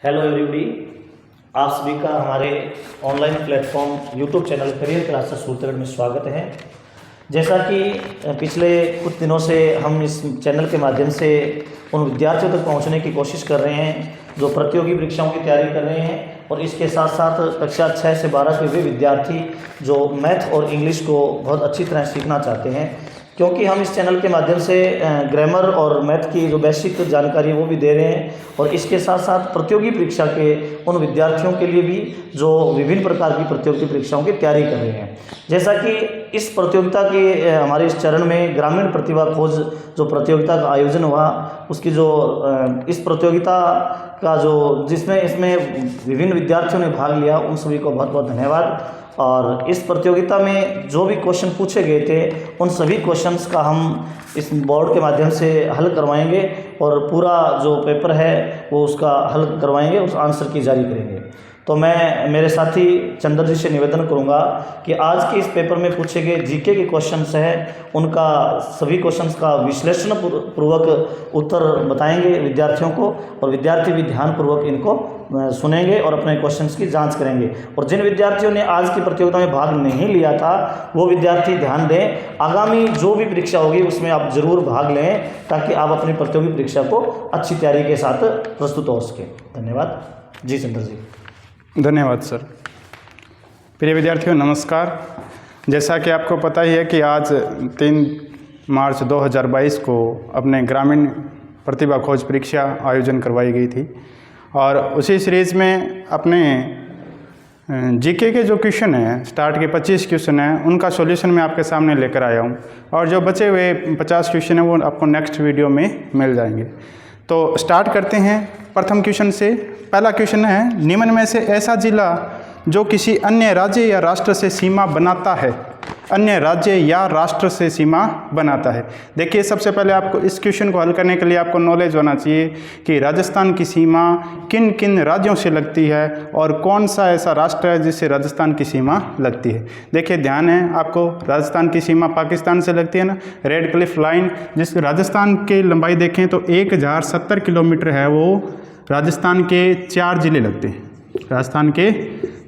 Hello everybody, आप सभी का हमारे online platform YouTube channel career classes Suratgarh में स्वागत है। जैसा कि पिछले कुछ दिनों से हम इस चैनल के माध्यम से उन विद्यार्थियों तक पहुंचने की कोशिश कर रहे हैं जो प्रतियोगी परीक्षाओं की तैयारी कर रहे हैं, और इसके साथ साथ कक्षा 6 से 12 के वे विद्यार्थी जो मैथ और इंग्लिश को बहुत अच्छी तरह सीखना चाहते हैं, क्योंकि हम इस चैनल के माध्यम से ग्रामर और मैथ की जो बेसिक जानकारी है वो भी दे रहे हैं, और इसके साथ साथ प्रतियोगी परीक्षा के उन विद्यार्थियों के लिए भी जो विभिन्न प्रकार की प्रतियोगी परीक्षाओं की तैयारी कर रहे हैं। जैसा कि इस प्रतियोगिता के हमारे इस चरण में ग्रामीण प्रतिभा खोज जो प्रतियोगिता का आयोजन हुआ, उसकी जो इस प्रतियोगिता का जो इसमें विभिन्न विद्यार्थियों ने भाग लिया, उन सभी को बहुत बहुत धन्यवाद। और इस प्रतियोगिता में जो भी क्वेश्चन पूछे गए थे उन सभी क्वेश्चंस का हम इस बोर्ड के माध्यम से हल करवाएंगे, और पूरा जो पेपर है वो उसका हल करवाएंगे, उस आंसर की जारी करेंगे। तो मैं मेरे साथी चंद्र जी से निवेदन करूंगा कि आज के इस पेपर में पूछे गए जीके के क्वेश्चंस हैं, उनका सभी क्वेश्चंस का विश्लेषण पूर्वक उत्तर बताएंगे विद्यार्थियों को, और विद्यार्थी भी ध्यानपूर्वक इनको सुनेंगे और अपने क्वेश्चंस की जांच करेंगे। और जिन विद्यार्थियों ने आज की प्रतियोगिता में भाग नहीं लिया था वो विद्यार्थी ध्यान दें, आगामी जो भी परीक्षा होगी उसमें आप जरूर भाग लें, ताकि आप अपनी प्रतियोगी परीक्षा को अच्छी तैयारी के साथ प्रस्तुत हो सके। धन्यवाद जी। चंद्र जी। धन्यवाद सर। प्रिय विद्यार्थियों नमस्कार। जैसा कि आपको पता ही है कि आज 3 मार्च 2022 को अपने ग्रामीण प्रतिभा खोज परीक्षा आयोजन करवाई गई थी, और उसी सीरीज़ में अपने जीके के जो क्वेश्चन हैं, स्टार्ट के 25 क्वेश्चन हैं, उनका सॉल्यूशन मैं आपके सामने लेकर आया हूं, और जो बचे हुए 50 क्वेश्चन हैं वो आपको नेक्स्ट वीडियो में मिल जाएंगे। तो स्टार्ट करते हैं प्रथम क्वेश्चन से। पहला क्वेश्चन है, निम्न में से ऐसा जिला जो किसी अन्य राज्य या राष्ट्र से सीमा बनाता है, अन्य राज्य या राष्ट्र से सीमा बनाता है। देखिए, सबसे पहले आपको इस क्वेश्चन को हल करने के लिए आपको नॉलेज होना चाहिए कि राजस्थान की सीमा किन किन राज्यों से लगती है और कौन सा ऐसा राष्ट्र है जिससे राजस्थान की सीमा लगती है। देखिए, ध्यान है आपको, राजस्थान की सीमा पाकिस्तान से लगती है ना, रेड क्लिफ लाइन, जिस राजस्थान की लंबाई देखें तो 1070 किलोमीटर है, वो राजस्थान के 4 ज़िले लगते हैं। राजस्थान के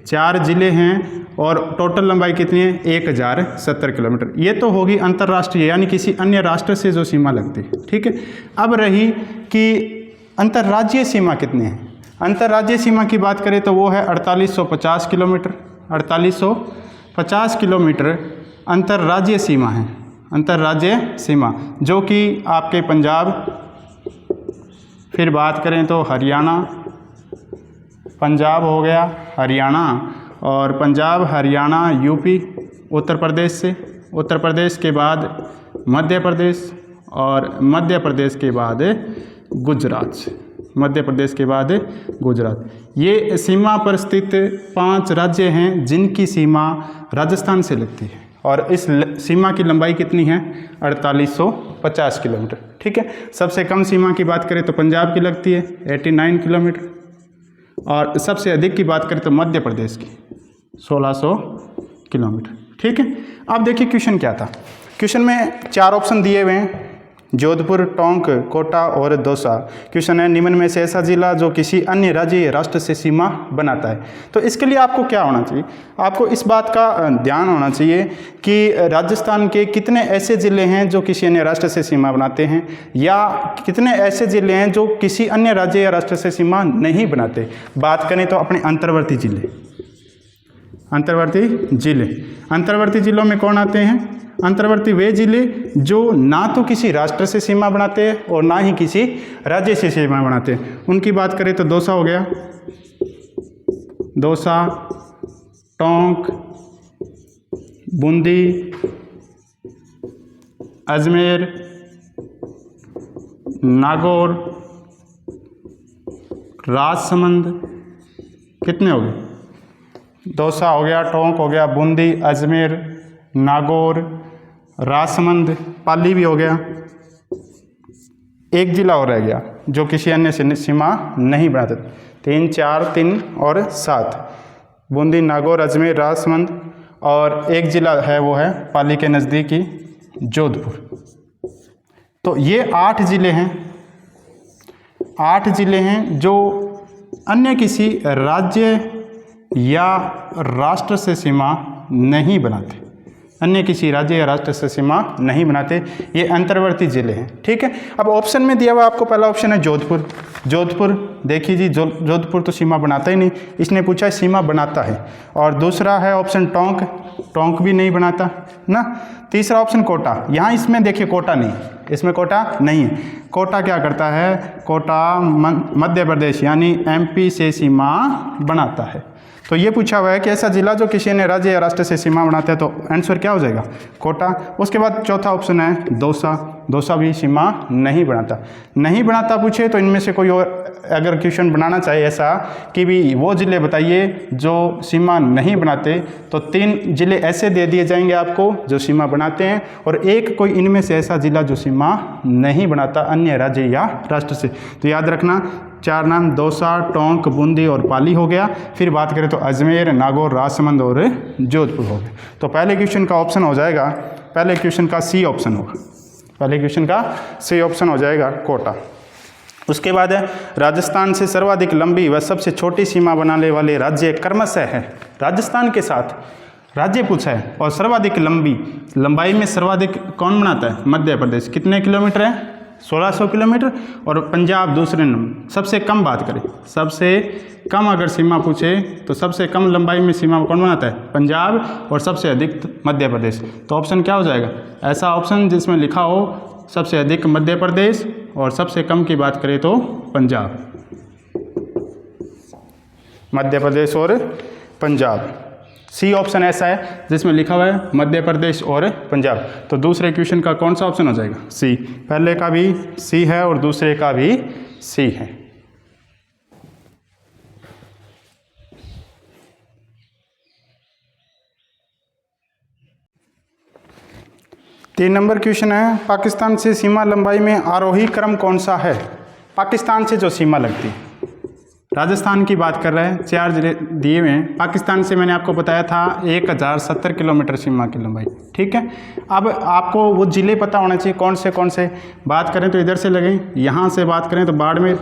4 ज़िले हैं और टोटल लंबाई कितनी है? 1070 किलोमीटर। ये तो होगी अंतर्राष्ट्रीय, यानी किसी अन्य राष्ट्र से जो सीमा लगती है। ठीक है। अब रही कि अंतर्राज्यीय सीमा कितनी है। अंतर्राज्यीय सीमा की बात करें तो वो है 4850 किलोमीटर। 4850 किलोमीटर अंतर्राज्यीय सीमा है, अंतर्राज्यीय सीमा, जो कि आपके पंजाब, फिर बात करें तो हरियाणा, पंजाब हो गया, हरियाणा, और पंजाब, हरियाणा, यूपी, उत्तर प्रदेश से, उत्तर प्रदेश के बाद मध्य प्रदेश, और मध्य प्रदेश के बाद गुजरात, मध्य प्रदेश के बाद गुजरात। ये सीमा पर स्थित 5 राज्य हैं जिनकी सीमा राजस्थान से लगती है, और इस सीमा की लंबाई कितनी है? 4850 किलोमीटर। ठीक है। सबसे कम सीमा की बात करें तो पंजाब की लगती है 89 किलोमीटर, और सबसे अधिक की बात करें तो मध्य प्रदेश की 1600 किलोमीटर। ठीक है। अब देखिए क्वेश्चन क्या था। क्वेश्चन में 4 ऑप्शन दिए हुए हैं, जोधपुर, टोंक, कोटा और दौसा। क्वेश्चन है, निम्न में से ऐसा जिला जो किसी अन्य राज्य या राष्ट्र से सीमा बनाता है। तो इसके लिए आपको क्या होना चाहिए? आपको इस बात का ध्यान होना चाहिए कि राजस्थान के कितने ऐसे ज़िले हैं जो किसी अन्य राष्ट्र से सीमा बनाते हैं, या कितने ऐसे ज़िले हैं जो किसी अन्य राज्य या राष्ट्र से सीमा नहीं बनाते। बात करें तो अपने अंतर्वर्ती ज़िले, अंतर्वर्ती ज़िले, अंतर्वर्ती ज़िलों में कौन आते हैं? अंतर्वर्ती वे ज़िले जो ना तो किसी राष्ट्र से सीमा बनाते हैं और ना ही किसी राज्य से सीमा बनाते हैं। उनकी बात करें तो दौसा हो गया, दौसा, टोंक, बूंदी, अजमेर, नागौर, राजसमंद। कितने हो गए? दौसा हो गया, टोंक हो गया, बूंदी, अजमेर, नागौर, राजसमंद, पाली भी हो गया। एक जिला और रह गया जो किसी अन्य से सीमा नहीं बनाते। 3, 4, 3 और 7, बूंदी, नागौर, अजमेर, राजसमंद, और एक जिला है वो है पाली के नज़दीकी जोधपुर। तो ये 8 ज़िले हैं, 8 ज़िले हैं जो अन्य किसी राज्य या राष्ट्र से सीमा नहीं बनाते। अन्य किसी राज्य या राष्ट्र से सीमा नहीं बनाते, ये अंतर्वर्ती जिले हैं। ठीक है, अब ऑप्शन में दिया हुआ आपको पहला ऑप्शन है जोधपुर। जोधपुर देखिए जी, जोधपुर तो सीमा बनाता ही नहीं, इसने पूछा है सीमा बनाता है। और दूसरा है ऑप्शन टोंक, टोंक भी नहीं बनाता ना। तीसरा ऑप्शन कोटा, यहाँ इसमें देखिए कोटा नहीं, इसमें कोटा नहीं है। कोटा क्या करता है, कोटा मध्य प्रदेश यानी MP से सीमा बनाता है। तो ये पूछा हुआ है कि ऐसा जिला जो किसी ने राज्य या राष्ट्र से सीमा बनाता है, तो आंसर क्या हो जाएगा, कोटा। उसके बाद चौथा ऑप्शन है दौसा, दौसा भी सीमा नहीं बनाता। नहीं बनाता पूछे तो इनमें से कोई और अगर क्वेश्चन बनाना चाहिए ऐसा कि भी वो ज़िले बताइए जो सीमा नहीं बनाते, तो 3 ज़िले ऐसे दे दिए जाएंगे आपको जो सीमा बनाते हैं, और एक कोई इनमें से ऐसा ज़िला जो सीमा नहीं बनाता अन्य राज्य या राष्ट्र से। तो याद रखना 4 नाम दौसा, टोंक, बूंदी और पाली हो गया। फिर बात करें तो अजमेर, नागौर, राजसमंद और जोधपुर हो गए। तो पहले क्वेश्चन का ऑप्शन हो जाएगा, पहले क्वेश्चन का C ऑप्शन होगा, पहले क्वेश्चन का C ऑप्शन हो जाएगा कोटा। उसके बाद है राजस्थान से सर्वाधिक लंबी व सबसे छोटी सीमा बनाने वाले राज्य क्रमशः है। राजस्थान के साथ राज्य पूछा है और सर्वाधिक लंबाई में सर्वाधिक कौन बनाता है, मध्य प्रदेश। कितने किलोमीटर है, 1600 किलोमीटर। और पंजाब दूसरे नंबर। सबसे कम बात करें, सबसे कम अगर सीमा पूछे तो सबसे कम लंबाई में सीमा कौन बनाता है, पंजाब, और सबसे अधिक मध्य प्रदेश। तो ऑप्शन क्या हो जाएगा, ऐसा ऑप्शन जिसमें लिखा हो सबसे अधिक मध्य प्रदेश और सबसे कम की बात करें तो पंजाब, मध्य प्रदेश और पंजाब। C ऑप्शन ऐसा है जिसमें लिखा हुआ है मध्य प्रदेश और पंजाब। तो दूसरे क्वेश्चन का कौन सा ऑप्शन हो जाएगा, C। पहले का भी C है और दूसरे का भी C है। तीन नंबर क्वेश्चन है, पाकिस्तान से सीमा लंबाई में आरोही क्रम कौन सा है। पाकिस्तान से जो सीमा लगती है, राजस्थान की बात कर रहे हैं, 4 जिले दिए हुए हैं। पाकिस्तान से मैंने आपको बताया था 1070 किलोमीटर सीमा की लंबाई। ठीक है, अब आपको वो ज़िले पता होना चाहिए कौन से। बात करें तो इधर से लगें, यहाँ से बात करें तो बाड़मेर,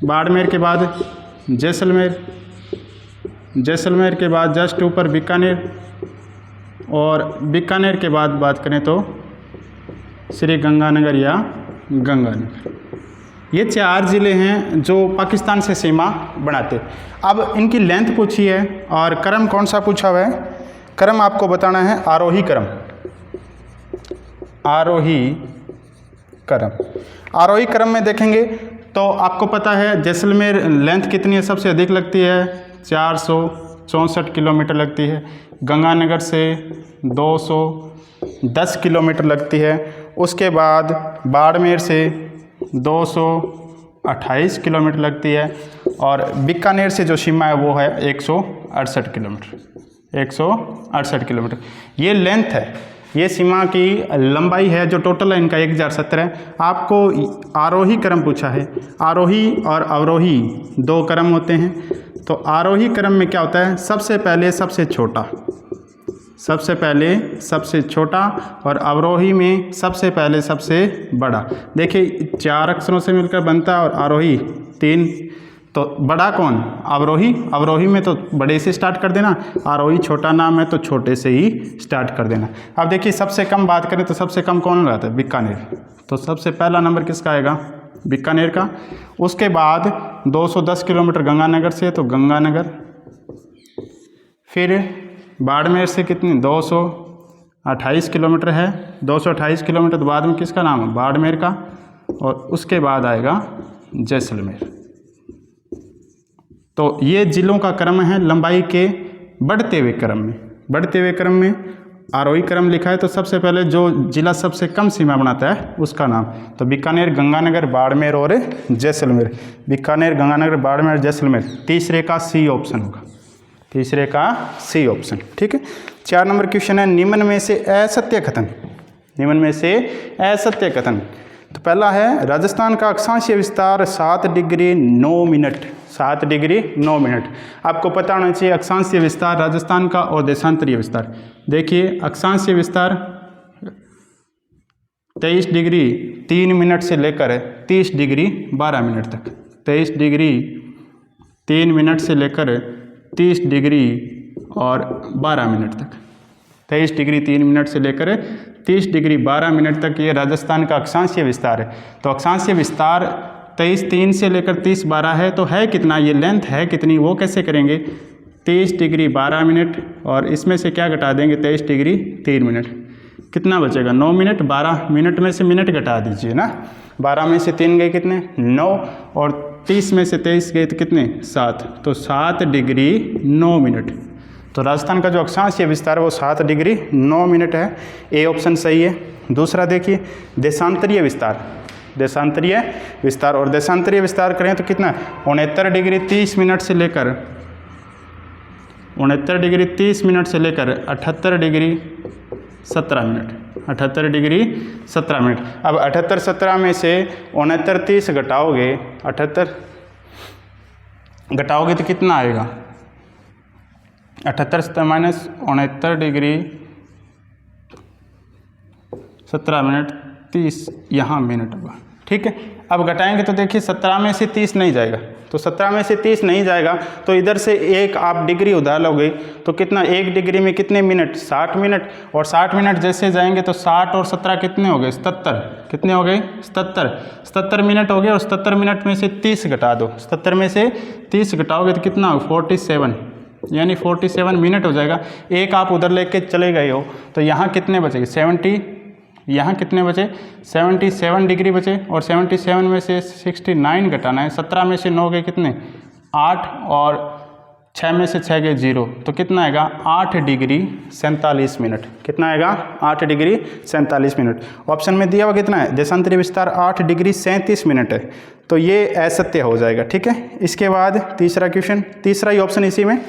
बाड़मेर के बाद जैसलमेर, जैसलमेर के बाद जस्ट ऊपर बीकानेर, और बीकानेर के बाद बात करें तो श्री गंगानगर या गंगानगर। ये 4 ज़िले हैं जो पाकिस्तान से सीमा बनाते। अब इनकी लेंथ पूछी है और क्रम कौन सा पूछा हुआ है, क्रम आपको बताना है आरोही क्रम, आरोही क्रम। आरोही क्रम में देखेंगे तो आपको पता है जैसलमेर लेंथ कितनी है, सबसे अधिक लगती है 464 किलोमीटर लगती है। गंगानगर से 210 किलोमीटर लगती है। उसके बाद बाड़मेर से 228 किलोमीटर लगती है, और बीकानेर से जो सीमा है वो है 168 किलोमीटर, 168 किलोमीटर। ये लेंथ है, ये सीमा की लंबाई है, जो टोटल है इनका 1070 है। आपको आरोही क्रम पूछा है, आरोही और अवरोही 2 क्रम होते हैं। तो आरोही क्रम में क्या होता है, सबसे पहले सबसे छोटा, सबसे पहले सबसे छोटा, और अवरोही में सबसे पहले सबसे बड़ा। देखिए 4 अक्षरों से मिलकर बनता है और आरोही 3। तो बड़ा कौन, अवरोही। अवरोही में तो बड़े से स्टार्ट कर देना, आरोही छोटा नाम है तो छोटे से ही स्टार्ट कर देना। अब देखिए सबसे कम बात करें तो सबसे कम कौन रहता है, बीकानेर। तो सबसे पहला नंबर किसका आएगा, बीकानेर का। उसके बाद 210 किलोमीटर गंगानगर से, तो गंगानगर। फिर बाड़मेर से कितनी, 228 किलोमीटर है, 228 किलोमीटर। तो बाद में किसका नाम है, बाड़मेर का। और उसके बाद आएगा जैसलमेर। तो ये जिलों का क्रम है लंबाई के बढ़ते हुए क्रम में। बढ़ते हुए क्रम में आरोही क्रम लिखा है, तो सबसे पहले जो जिला सबसे कम सीमा बनाता है उसका नाम। तो बीकानेर, गंगानगर, बाड़मेर और जैसलमेर। बीकानेर, गंगानगर, बाड़मेर, जैसलमेर। तीसरे का C ऑप्शन होगा, तीसरे का C ऑप्शन। ठीक है, 4 नंबर क्वेश्चन है, निम्न में से असत्य कथन, निम्न में से असत्य कथन। तो पहला है राजस्थान का अक्षांशीय विस्तार 7 डिग्री 9 मिनट, 7 डिग्री 9 मिनट। आपको पता होना चाहिए अक्षांशीय विस्तार राजस्थान का और देशांतरीय विस्तार। देखिए अक्षांशीय विस्तार 23 डिग्री 3 मिनट से लेकर 30 डिग्री 12 मिनट तक, 23 डिग्री 3 मिनट से लेकर 30 डिग्री और 12 मिनट तक। 23 डिग्री 3 मिनट से लेकर 30 डिग्री 12 मिनट तक ये राजस्थान का अक्षांशीय विस्तार है। तो अक्षांशीय विस्तार 23 से लेकर 30 है, तो है कितना, ये लेंथ है कितनी, वो कैसे करेंगे, 23 डिग्री 12 मिनट और इसमें से क्या घटा देंगे, 23 डिग्री 3 मिनट, कितना बचेगा 9 मिनट। 12 मिनट में से मिनट घटा दीजिए ना, 12 में से 3 गए कितने 9 और 30 में से 23 गए तो कितने 7, तो 7 डिग्री 9 मिनट। तो राजस्थान का जो अक्षांशीय विस्तार है वो 7 डिग्री 9 मिनट है। ए ऑप्शन सही है। दूसरा देखिए देशांतरीय विस्तार, देशांतरीय विस्तार, और देशांतरीय विस्तार करें तो कितना 69 डिग्री 30 मिनट से लेकर 69 डिग्री 30 मिनट से लेकर 78 डिग्री 17 मिनट, 78 डिग्री 17 मिनट। अब 78 17 में से 69 30 घटाओगे, 78 घटाओगे तो कितना आएगा, 78 माइनस 69 डिग्री 17 मिनट 30 यहाँ मिनट होगा, ठीक है। अब घटाएंगे तो देखिए 17 में से 30 नहीं जाएगा, तो 17 में से 30 नहीं जाएगा तो इधर से एक आप डिग्री उधार लोगे तो कितना, 1 डिग्री में कितने मिनट 60 मिनट, और 60 मिनट जैसे जाएंगे तो 60 और 17 कितने हो गए 77, कितने हो गए 77 मिनट हो गए, और 77 मिनट में से 30 घटा दो, 77 में से 30 घटाओगे तो कितना 47, यानी 47 मिनट हो जाएगा। एक आप उधर लेके चले गए हो तो यहाँ कितने बचेंगे 70, यहाँ कितने बचे 77 डिग्री बचे, और 77 में से 69 घटाना है, 17 में से 9 गए कितने 8 और 6 में से 6 गए 0, तो कितना आएगा 8 डिग्री 47 मिनट, कितना आएगा 8 डिग्री 47 मिनट। ऑप्शन में दिया हुआ कितना है, देशांतरीय विस्तार 8 डिग्री 37 मिनट है, तो ये असत्य हो जाएगा, ठीक है। इसके बाद तीसरा क्वेश्चन, तीसरा ही ऑप्शन इसी में,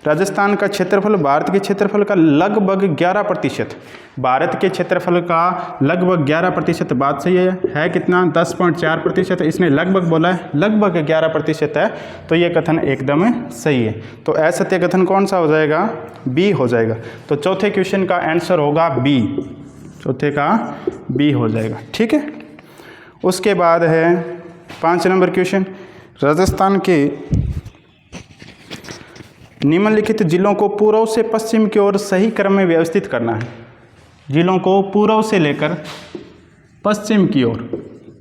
राजस्थान का क्षेत्रफल भारत के क्षेत्रफल का लगभग 11%, भारत के क्षेत्रफल का लगभग 11%, बात सही है कितना 10.4%, इसने लगभग बोला है, लगभग 11% है, तो ये कथन एकदम सही है। तो असत्य कथन कौन सा हो जाएगा, बी हो जाएगा। तो चौथे क्वेश्चन का आंसर होगा बी, चौथे का बी हो जाएगा, ठीक है। उसके बाद है 5 नंबर क्वेश्चन, राजस्थान के निम्नलिखित जिलों को पूर्व से पश्चिम की ओर सही क्रम में व्यवस्थित करना है। जिलों को पूर्व से लेकर पश्चिम की ओर,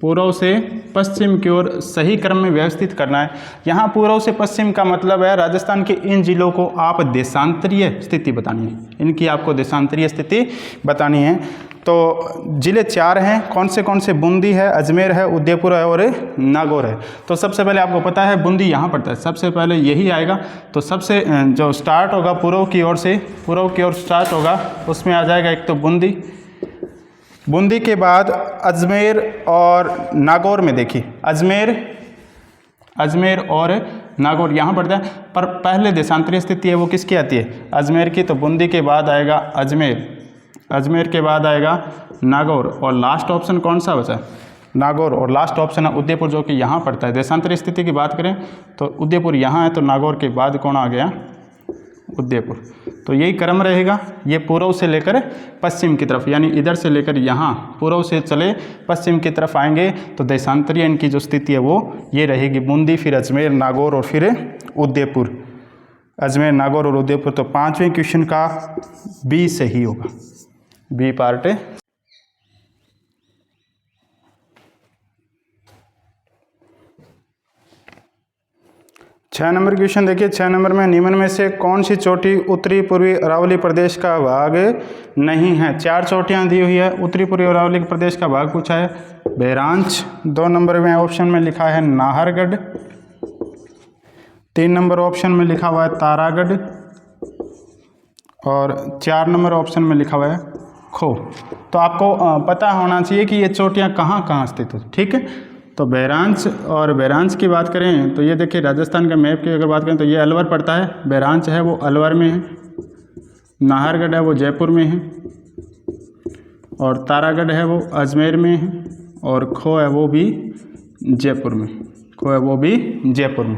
पूर्व से पश्चिम की ओर सही क्रम में व्यवस्थित करना है। यहाँ पूर्व से पश्चिम का मतलब है राजस्थान के इन जिलों को आप देशांतरीय स्थिति बतानी है, इनकी आपको देशांतरीय स्थिति बतानी है। तो जिले 4 हैं, कौन से बूंदी है, अजमेर है, उदयपुर है और नागौर है। तो सबसे पहले आपको पता है बूंदी यहाँ पड़ता है, सबसे पहले यही आएगा। तो सबसे जो स्टार्ट होगा पूर्व की ओर से, पूर्व की ओर स्टार्ट होगा, उसमें आ जाएगा एक तो बूंदी, बूंदी के बाद अजमेर और नागौर में देखिए अजमेर और नागौर यहाँ पड़ता है, पर पहले देशांतरीय स्थिति है वो किसकी आती है, अजमेर की। तो बूंदी के बाद आएगा अजमेर के बाद आएगा नागौर, और लास्ट ऑप्शन कौन सा बचा है, नागौर, और लास्ट ऑप्शन है उदयपुर जो कि यहाँ पड़ता है। देशांतरीय स्थिति की बात करें तो उदयपुर यहाँ है, तो नागौर के बाद कौन आ गया, उदयपुर। तो यही क्रम रहेगा, ये पूर्व से लेकर पश्चिम की तरफ, यानी इधर से लेकर यहाँ पूर्व से चले पश्चिम की तरफ आएंगे तो देशांतरीय इनकी जो स्थिति है वो ये रहेगी, बूंदी, फिर अजमेर, नागौर और फिर उदयपुर, अजमेर, नागौर और उदयपुर। तो 5वें क्वेश्चन का बी सही होगा, बी पार्ट है। छः नंबर क्वेश्चन देखिए, 6 नंबर में निम्न में से कौन सी चोटी उत्तरी पूर्वी अरावली प्रदेश का भाग नहीं है। 4 चोटियां दी हुई है, उत्तरी पूर्वी अरावली प्रदेश का भाग पूछा है बहरांच, 2 नंबर में ऑप्शन में लिखा है नाहरगढ़, 3 नंबर ऑप्शन में लिखा हुआ है तारागढ़, और 4 नंबर ऑप्शन में लिखा हुआ है खो। तो आपको पता होना चाहिए कि ये चोटियाँ कहाँ कहाँ स्थित है, ठीक है। तो बहरांच, और बहरांच की बात करें तो ये देखिए राजस्थान का मैप की अगर बात करें तो ये अलवर पड़ता है, बहरांच है वो अलवर में है, नाहरगढ़ है वो जयपुर में है, और तारागढ़ है वो अजमेर में है, और खो है वो भी जयपुर में, खो है वो भी जयपुर में।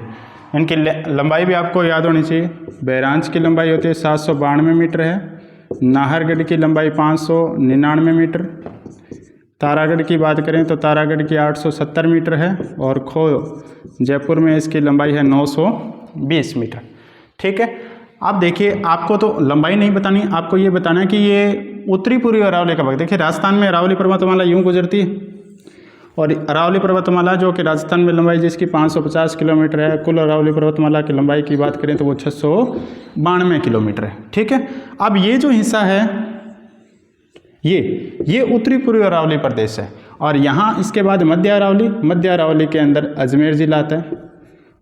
इनकी लंबाई भी आपको याद होनी चाहिए, बहरांच की लंबाई होती है 792 मीटर है, नाहरगढ़ की लंबाई 599 मीटर, तारागढ़ की बात करें तो तारागढ़ की 870 मीटर है और खो जयपुर में इसकी लंबाई है 920 मीटर। ठीक है, अब देखिए आपको तो लंबाई नहीं बतानी, आपको ये बताना है कि ये उत्तरी पूर्वी अरावली का भाग। देखिए राजस्थान में अरावली पर्वतमाला यूँ गुजरती है और अरावली पर्वतमाला जो कि राजस्थान में लंबाई जिसकी 550 किलोमीटर है, कुल अरावली पर्वतमाला की लंबाई की बात करें तो वो 692 किलोमीटर है। ठीक है, अब ये जो हिस्सा है ये उत्तरी पूर्वी अरावली प्रदेश है और यहाँ इसके बाद मध्य अरावली के अंदर अजमेर जिला आता है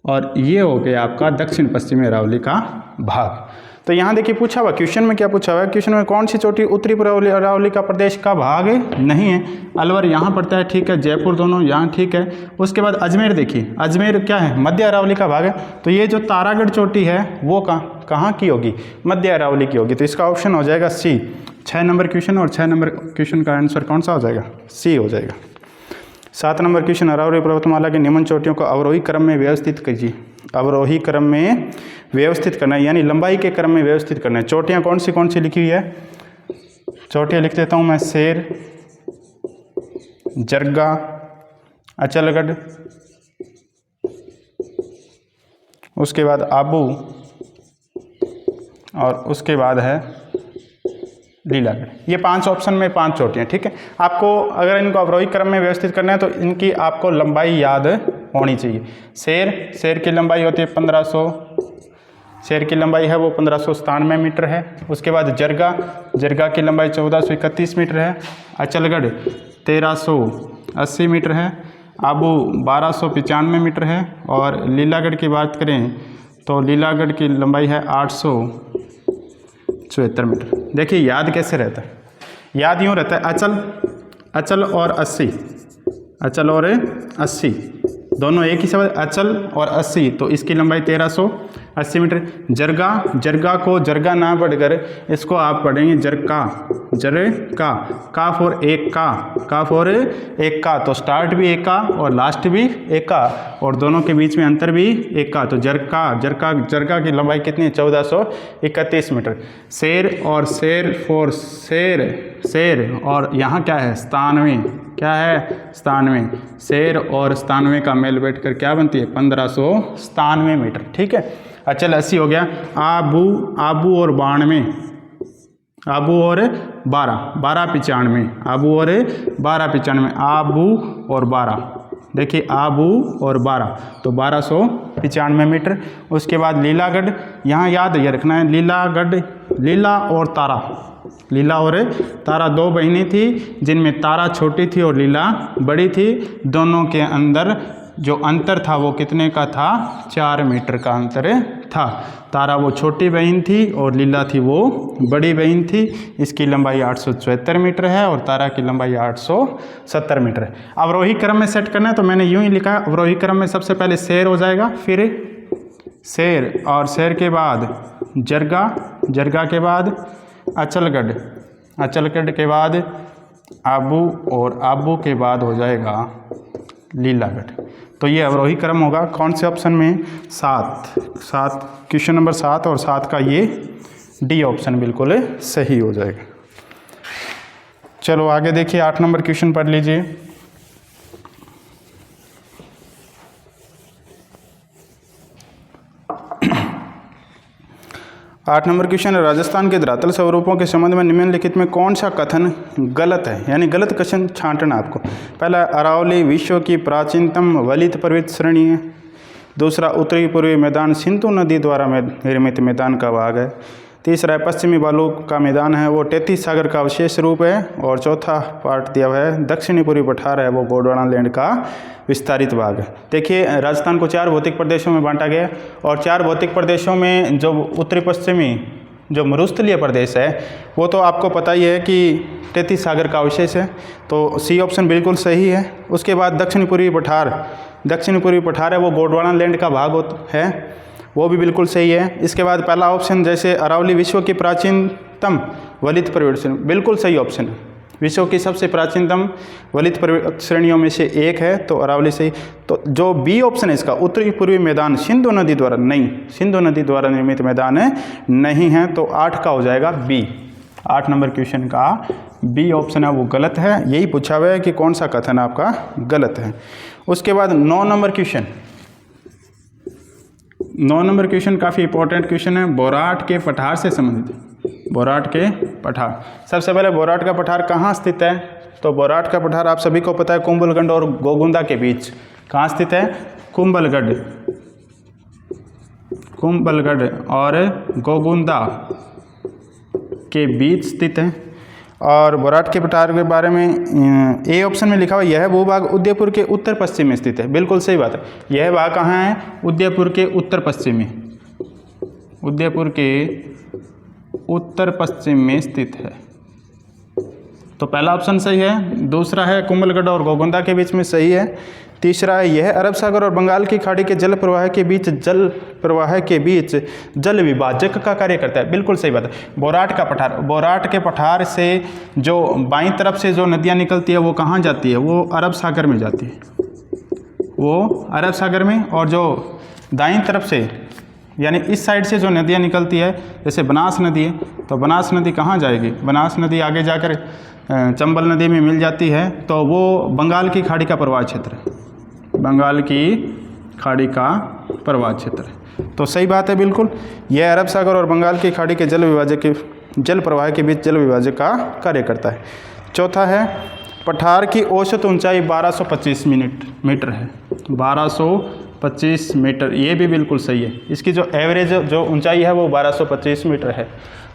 और ये हो गया आपका दक्षिण पश्चिमी अरावली का भाग। तो यहाँ देखिए पूछा हुआ क्वेश्चन में क्या पूछा हुआ है, क्वेश्चन में कौन सी चोटी उत्तरी पूर्वी अरावली का प्रदेश का भाग नहीं है। अलवर यहाँ पड़ता है, ठीक है, जयपुर दोनों यहाँ, ठीक है। उसके बाद अजमेर, देखिए अजमेर क्या है, मध्य अरावली का भाग है। तो ये जो तारागढ़ चोटी है वो कहाँ की होगी, मध्य अरावली की होगी। तो इसका ऑप्शन हो जाएगा सी। 6 नंबर क्वेश्चन और 6 नंबर क्वेश्चन का आंसर कौन सा हो जाएगा, सी हो जाएगा। 7 नंबर क्वेश्चन, अरावली पर्वतमाला के निम्न चोटियों को अवरोही क्रम में व्यवस्थित कीजिए। अवरोही क्रम में व्यवस्थित करना है यानी लंबाई के क्रम में व्यवस्थित करना है। चोटियाँ कौन सी लिखी हुई है, चोटियाँ लिख देता हूँ मैं, शेर, जरगा, अचलगढ़, उसके बाद आबू और उसके बाद है लीलागढ़। ये 5 ऑप्शन में 5 चोटियाँ। ठीक है, आपको अगर इनको अवरोही क्रम में व्यवस्थित करना है तो इनकी आपको लंबाई याद होनी चाहिए। शेर की लंबाई होती है 1500, शेर की लंबाई है वो 1597 मीटर है। उसके बाद जरगा की लंबाई 1431 मीटर है। अचलगढ़ 1380 मीटर है। आबू 1295 मीटर है और लीलागढ़ की बात करें तो लीलागढ़ की लंबाई है 874 मीटर। देखिए याद कैसे रहता है, याद यूँ रहता है, अचल और 80, अचल और 80 दोनों एक ही शब्द, अचल और 80, तो इसकी लंबाई 1380 मीटर। जरगा को जरगा ना पढ़कर इसको आप पढ़ेंगे जरका, का फॉर एक का, तो स्टार्ट भी एक का और लास्ट भी एक का और दोनों के बीच में अंतर भी एक का। तो जरगा की लंबाई कितनी है, 1431 मीटर। शेर और शेर और यहाँ क्या है, 97, शेर और 97 का मेल बैठकर क्या बनती है, 1597 मीटर। ठीक है, अचल 80 हो गया। आबू और 92, आबू और 1295, आबू और 1295, आबू और 12, देखिए आबू और 12 तो 1295 मीटर। उसके बाद लीलागढ़, यहाँ याद ये रखना है, लीला और तारा 2 बहनें थी जिनमें तारा छोटी थी और लीला बड़ी थी। दोनों के अंदर जो अंतर था वो कितने का था, 4 मीटर का अंतर था। तारा वो छोटी बहन थी और लीला थी वो बड़ी बहन थी। इसकी लंबाई 874 मीटर है और तारा की लंबाई 870 मीटर है। अवरोही क्रम में सेट करना है तो मैंने यूँ ही लिखा, अवरोही क्रम में सबसे पहले शेर हो जाएगा, फिर शेर और शेर के बाद जरगा के बाद अचलगढ़ के बाद आबू और आबू के बाद हो जाएगा लीलागढ़। तो ये अवरोही क्रम होगा कौन से ऑप्शन में, 7 क्वेश्चन नंबर 7 और 7 का ये डी ऑप्शन बिल्कुल सही हो जाएगा। चलो आगे देखिए, 8 नंबर क्वेश्चन पढ़ लीजिए। 8 नंबर क्वेश्चन है, राजस्थान के धरातल स्वरूपों के संबंध में निम्नलिखित में कौन सा कथन गलत है, यानी गलत कथन छांटना आपको। पहला, अरावली विश्व की प्राचीनतम वलित पर्वत श्रेणी है। दूसरा, उत्तरी पूर्वी मैदान सिंधु नदी द्वारा निर्मित मैदान का भाग है। तीसरा है, पश्चिमी बालू का मैदान है वो 33 सागर का विशेष रूप है। और चौथा पार्ट दिया हुआ है, दक्षिणी पूर्वी पठार है वो गोंडवाना लैंड का विस्तारित भाग है। देखिए राजस्थान को 4 भौतिक प्रदेशों में बांटा गया और 4 भौतिक प्रदेशों में जो उत्तरी पश्चिमी जो मरुस्थलीय प्रदेश है वो तो आपको पता ही है कि 33 सागर का अवशेष है, तो सी ऑप्शन बिल्कुल सही है। उसके बाद दक्षिणी पूर्वी पठार है वो गोंडवाना लैंड का भाग है, वो भी बिल्कुल सही है। इसके बाद पहला ऑप्शन जैसे अरावली विश्व की प्राचीनतम वलित पर्वत श्रेणी, बिल्कुल सही ऑप्शन है। विश्व की सबसे प्राचीनतम वलित पर्वत श्रेणियों में से एक है, तो अरावली सही। तो जो बी ऑप्शन है इसका, उत्तरी पूर्वी मैदान सिंधु नदी द्वारा, नहीं, सिंधु नदी द्वारा निर्मित मैदान नहीं है, तो 8 का हो जाएगा बी। 8 नंबर क्वेश्चन का बी ऑप्शन है वो गलत है। यही पूछा हुआ है कि कौन सा कथन आपका गलत है। उसके बाद 9 नंबर क्वेश्चन, 9 नंबर क्वेश्चन काफ़ी इंपॉर्टेंट क्वेश्चन है, बोराट के पठार से संबंधित। बोराट के पठार, सबसे पहले बोराट का पठार कहाँ स्थित है? तो बोराट का पठार आप सभी को पता है कुंभलगढ़ और गोगुंदा के बीच। कहाँ स्थित है? कुंभलगढ़, कुंभलगढ़ और गोगुंदा के बीच स्थित है। और बोराट के पठार के बारे में ए ऑप्शन में लिखा हुआ यह भूभाग उदयपुर के उत्तर पश्चिम में स्थित है। बिल्कुल सही बात है। यह भाग कहाँ है? उदयपुर के उत्तर पश्चिम में, उदयपुर के उत्तर पश्चिम में स्थित है। तो पहला ऑप्शन सही है। दूसरा है कुंभलगढ़ और गोगुंदा के बीच में, सही है। तीसरा है यह अरब सागर और बंगाल की खाड़ी के जल प्रवाह के बीच जल विभाजक का कार्य करता है। बिल्कुल सही बात है। बोराट का पठार, बोराट के पठार से जो बाईं तरफ से जो नदियाँ निकलती है वो कहाँ जाती है? वो अरब सागर में जाती है, वो अरब सागर में। और जो दाईं तरफ से यानी इस साइड से जो नदियाँ निकलती है, जैसे बनास नदी है, तो बनास नदी कहाँ जाएगी? बनास नदी आगे जाकर चंबल नदी में मिल जाती है, तो वो बंगाल की खाड़ी का प्रवाह क्षेत्र है, बंगाल की खाड़ी का प्रवाह क्षेत्र है। तो सही बात है बिल्कुल। यह अरब सागर और बंगाल की खाड़ी के जल प्रवाह के बीच जल विभाजक का कार्य करता है। चौथा है पठार की औसत ऊंचाई 1225 मीटर है, 1225 मीटर, ये भी बिल्कुल सही है। इसकी जो एवरेज जो ऊंचाई है वो 1225 मीटर है।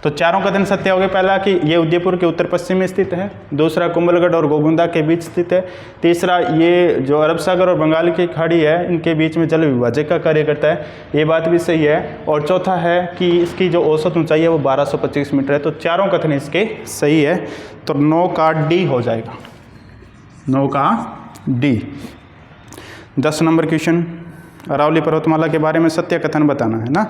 तो चारों कथन सत्य हो गए। पहला कि ये उदयपुर के उत्तर पश्चिम में स्थित है, दूसरा कुंभलगढ़ और गोगुंदा के बीच स्थित है, तीसरा ये जो अरब सागर और बंगाल की खाड़ी है इनके बीच में जल विभाजक का कार्य करता है, ये बात भी सही है। और चौथा है कि इसकी जो औसत ऊंचाई है वो 1225 मीटर है। तो चारों कथन इसके सही है। तो 9 का डी हो जाएगा, 9 का डी। 10 नंबर क्वेश्चन, अरावली पर्वतमाला के बारे में सत्य कथन बताना है ना।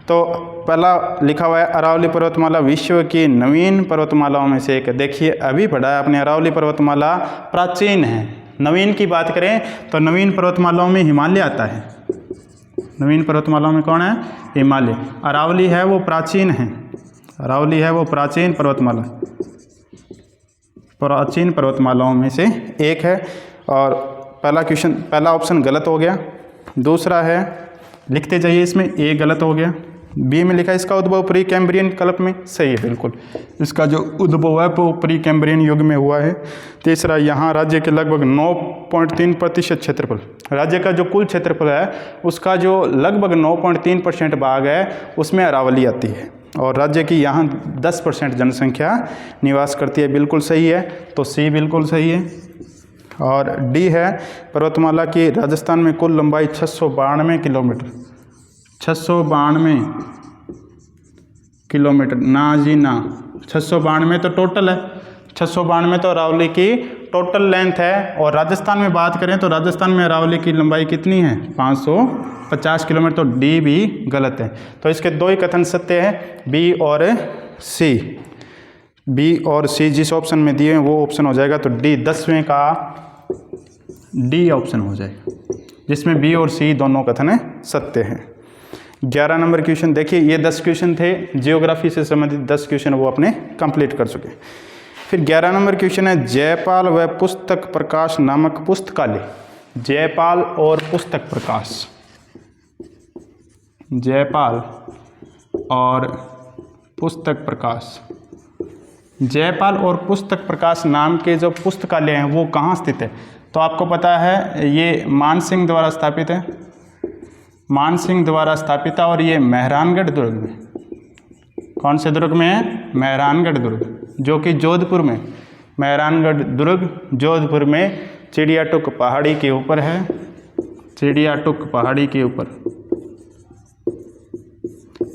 तो पहला लिखा हुआ है अरावली पर्वतमाला विश्व की नवीन पर्वतमालाओं में से एक। देखिए अभी पढ़ा है आपने, अरावली पर्वतमाला प्राचीन है। नवीन की बात करें तो नवीन पर्वतमालाओं में हिमालय आता है। नवीन पर्वतमालाओं में कौन है? हिमालय। अरावली है वो प्राचीन है, अरावली है वो प्राचीन पर्वतमाला, प्राचीन पर्वतमालाओं में से एक है। और पहला ऑप्शन गलत हो गया। दूसरा है, लिखते जाइए इसमें, ए गलत हो गया। बी में लिखा है इसका उद्भव प्री कैम्ब्रियन कल्प में, सही है बिल्कुल। इसका जो उद्भव है वो प्री कैम्ब्रियन युग में हुआ है। तीसरा, यहाँ राज्य के लगभग 9.3% क्षेत्रफल, राज्य का जो कुल क्षेत्रफल है उसका जो लगभग 9.3% भाग है उसमें अरावली आती है। और राज्य की यहाँ 10% जनसंख्या निवास करती है, बिल्कुल सही है। तो सी बिल्कुल सही है। और डी है पर्वतमाला की राजस्थान में कुल लंबाई 692 किलोमीटर, 692 किलोमीटर, ना जी ना, 692 तो टोटल है, 692 तो अरावली की टोटल लेंथ है। और राजस्थान में बात करें तो राजस्थान में अरावली की लंबाई कितनी है? 550 किलोमीटर। तो डी भी गलत है। तो इसके दो ही कथन सत्य हैं, बी और सी। बी और सी जिस ऑप्शन में दिए हैं वो ऑप्शन हो जाएगा। तो डी 10वें का डी ऑप्शन हो जाएगा, जिसमें बी और सी दोनों कथन सत्य हैं। 11 नंबर क्वेश्चन देखिए, ये 10 क्वेश्चन थे जियोग्राफी से संबंधित 10 क्वेश्चन वो अपने कंप्लीट कर चुके। फिर 11 नंबर क्वेश्चन है जयपाल व पुस्तक प्रकाश नामक पुस्तकालय। जयपाल और पुस्तक प्रकाश, जयपाल और पुस्तक प्रकाश, जयपाल और पुस्तक प्रकाश नाम के जो पुस्तकालय हैं वो कहाँ स्थित है? तो आपको पता है ये मानसिंह द्वारा स्थापित है, मानसिंह द्वारा स्थापित है। और ये मेहरानगढ़ दुर्ग में, कौन से दुर्ग में है? मेहरानगढ़ दुर्ग, जो कि जोधपुर में, मेहरानगढ़ दुर्ग जोधपुर में चिड़ियाटुक पहाड़ी के ऊपर है, चिड़ियाटुक पहाड़ी के ऊपर,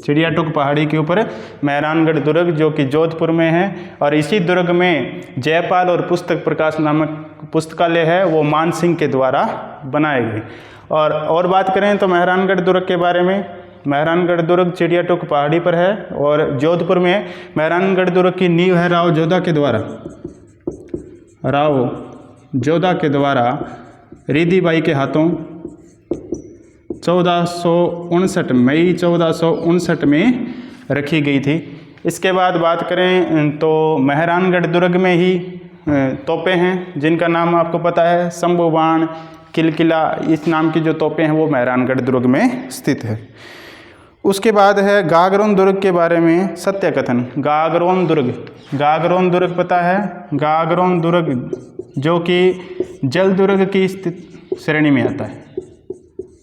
चिड़ियाटुक पहाड़ी के ऊपर मेहरानगढ़ दुर्ग जो कि जोधपुर में है। और इसी दुर्ग में जयपाल और पुस्तक प्रकाश नामक पुस्तकालय है, वो मानसिंह के द्वारा बनाए गए। और बात करें तो मेहरानगढ़ दुर्ग के बारे में, मेहरानगढ़ दुर्ग चिड़ियाटुक पहाड़ी पर है और जोधपुर में। मेहरानगढ़ दुर्ग की नींव है राव जोधा के द्वारा, राव जोधा के द्वारा रिद्धि बाई के हाथों 1459 मई 1459 में रखी गई थी। इसके बाद बात करें तो मेहरानगढ़ दुर्ग में ही तोपें हैं जिनका नाम आपको पता है, शंभुबाण, किलकिला, इस नाम की जो तोपें हैं वो मेहरानगढ़ दुर्ग में स्थित है। उसके बाद है गागरोन दुर्ग के बारे में सत्य कथन। गागरोन दुर्ग पता है, गागरोन दुर्ग जो कि जल दुर्ग की श्रेणी में आता है।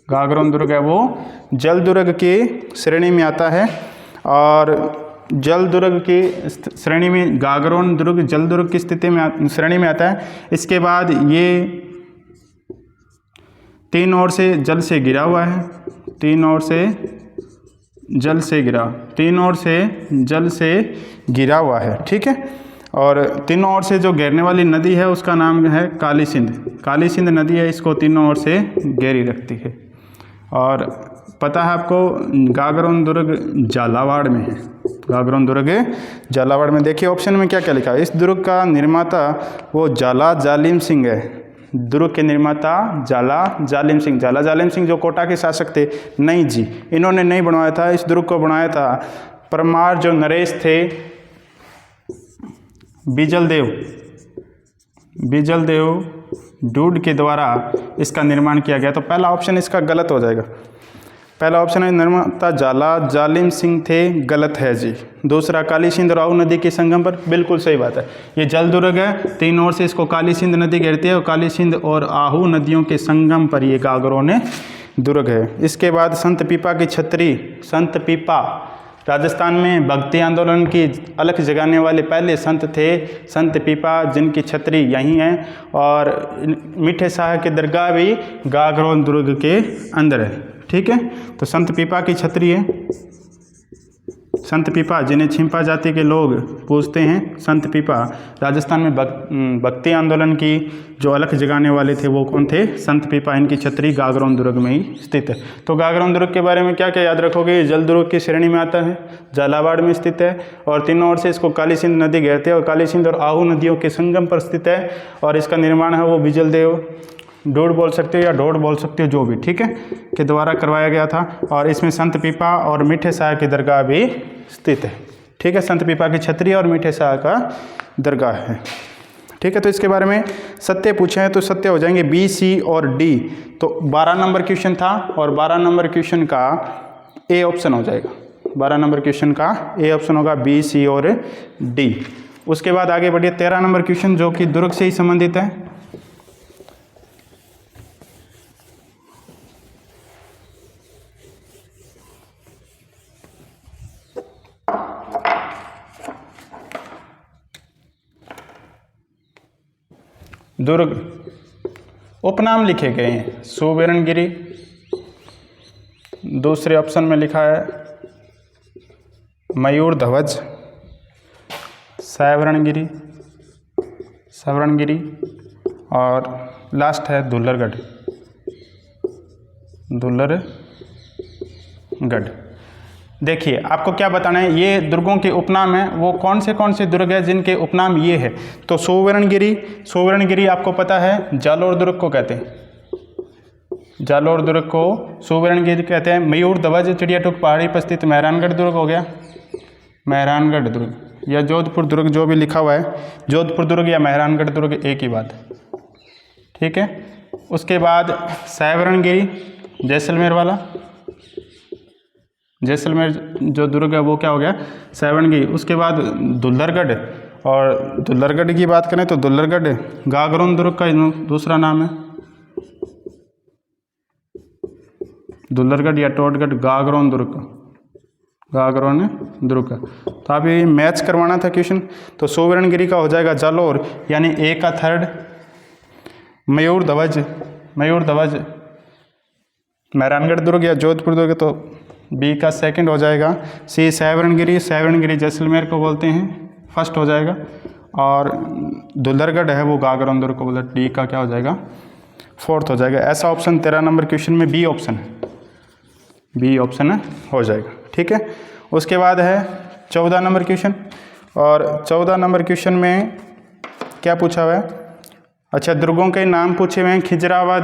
गागरोन दुर्ग है वो जल दुर्ग की श्रेणी में आता है और जल दुर्ग की श्रेणी में गागरोन दुर्ग जल दुर्ग की स्थिति में श्रेणी में आता है। इसके बाद ये तीन ओर से जल से घिरा हुआ है, तीन ओर से जल से घिरा हुआ है, ठीक है। और तीनों ओर से जो घेरने वाली नदी है उसका नाम है काली सिंध नदी है, इसको तीनों ओर से घेरी रखती है। और पता है आपको गागरोन दुर्ग झालावाड़ में है, गागरोन दुर्ग झालावाड़ में। देखिए ऑप्शन में क्या क्या लिखा है, इस दुर्ग का निर्माता वो झाला जालिम सिंह है। दुर्ग के निर्माता झाला जालिम सिंह जो कोटा के शासक थे, नहीं जी, इन्होंने नहीं बनवाया था। इस दुर्ग को बनाया था परमार जो नरेश थे, बीजल देव डूड के द्वारा इसका निर्माण किया गया। तो पहला ऑप्शन इसका गलत हो जाएगा। पहला ऑप्शन है निर्माता झाला जालिम सिंह थे, गलत है जी। दूसरा काली सिंध और आहू नदी के संगम पर, बिल्कुल सही बात है। ये जल दुर्ग है, तीन ओर से इसको काली सिंध नदी घेरती है और काली सिंध और आहू नदियों के संगम पर ये गागरोन दुर्ग है। इसके बाद संत पीपा की छतरी, संत पीपा राजस्थान में भक्ति आंदोलन की अलख जगाने वाले पहले संत थे संत पीपा, जिनकी छतरी यहीं है। और मीठे शाह की दरगाह भी गागरोन दुर्ग के अंदर है, ठीक है। तो संत पीपा की छतरी है, संत पीपा जिन्हें छिंपा जाति के लोग पूजते हैं, संत पीपा राजस्थान में भक्ति आंदोलन की जो अलख जगाने वाले थे वो कौन थे, संत पीपा। इनकी छतरी गागरोन दुर्ग में ही स्थित है। तो गागरोन दुर्ग के बारे में क्या क्या याद रखोगे, जल दुर्ग की श्रेणी में आता है, झालावाड़ में स्थित है और तीनों ओर से इसको काली सिंध नदी घेरते हैं और काली सिंध और आहू नदियों के संगम पर स्थित है। और इसका निर्माण है वो बिजल देव डोड बोल सकते हो या ढोड बोल सकते हो, जो भी, ठीक है, के द्वारा करवाया गया था। और इसमें संत पीपा और मीठे शाह की दरगाह भी स्थित है, ठीक है। संत पीपा की छतरी और मीठे शाह का दरगाह है, ठीक है। तो इसके बारे में सत्य पूछे हैं तो सत्य हो जाएंगे बी, सी और डी। तो 12 नंबर क्वेश्चन था और 12 नंबर क्वेश्चन का ए ऑप्शन हो जाएगा, 12 नंबर क्वेश्चन का ए ऑप्शन होगा, बी, सी और डी। उसके बाद आगे बढ़िए 13 नंबर क्वेश्चन जो कि दुर्ग से ही संबंधित है। दुर्ग उपनाम लिखे गए हैं, सुवर्णगिरी, दूसरे ऑप्शन में लिखा है मयूर ध्वज, सवर्णगिरी और लास्ट है दुल्लरगढ़। देखिए आपको क्या बताना है, ये दुर्गों के उपनाम हैं, वो कौन से दुर्ग है जिनके उपनाम ये है। तो सुवर्णगिरी आपको पता है जालोर दुर्ग को कहते हैं, जालोर दुर्ग को सुवर्णगिरी कहते हैं। मयूर ध्वज चिड़ियाटुक पहाड़ी पर स्थित मेहरानगढ़ दुर्ग हो गया, मेहरानगढ़ दुर्ग या जोधपुर दुर्ग, जो भी लिखा हुआ है, जोधपुर दुर्ग या मेहरानगढ़ दुर्ग एक ही बात है, ठीक है। उसके बाद सवर्णगिरी जैसलमेर वाला, जैसलमेर जो दुर्ग है वो क्या हो गया, सवर्णगिरी। उसके बाद दुल्लरगढ़, और दुल्लरगढ़ की बात करें तो दुल्लरगढ़ गागरोन दुर्ग का दूसरा नाम है, दुल्लरगढ़ या टोटगढ़ गागरोन दुर्ग का। तो आप ये मैच करवाना था क्वेश्चन। तो सुवर्णगिरी का हो जाएगा जालोर यानी ए का थर्ड, मयूर ध्वज मेहरानगढ़ दुर्ग या जोधपुर दुर्ग तो बी का सेकंड हो जाएगा। सी सवर्णगिरी जैसलमेर को बोलते हैं, फर्स्ट हो जाएगा। और दुल्लरगढ़ है वो गागरोन दुर्ग को बोलते हैं, डी का क्या हो जाएगा, फोर्थ हो जाएगा। ऐसा ऑप्शन 13 नंबर क्वेश्चन में बी ऑप्शन हो जाएगा, ठीक है। उसके बाद है 14 नंबर क्वेश्चन, और 14 नंबर क्वेश्चन में क्या पूछा हुआ है, अच्छा दुर्गों के नाम पूछे हुए हैं। खिजराबाद,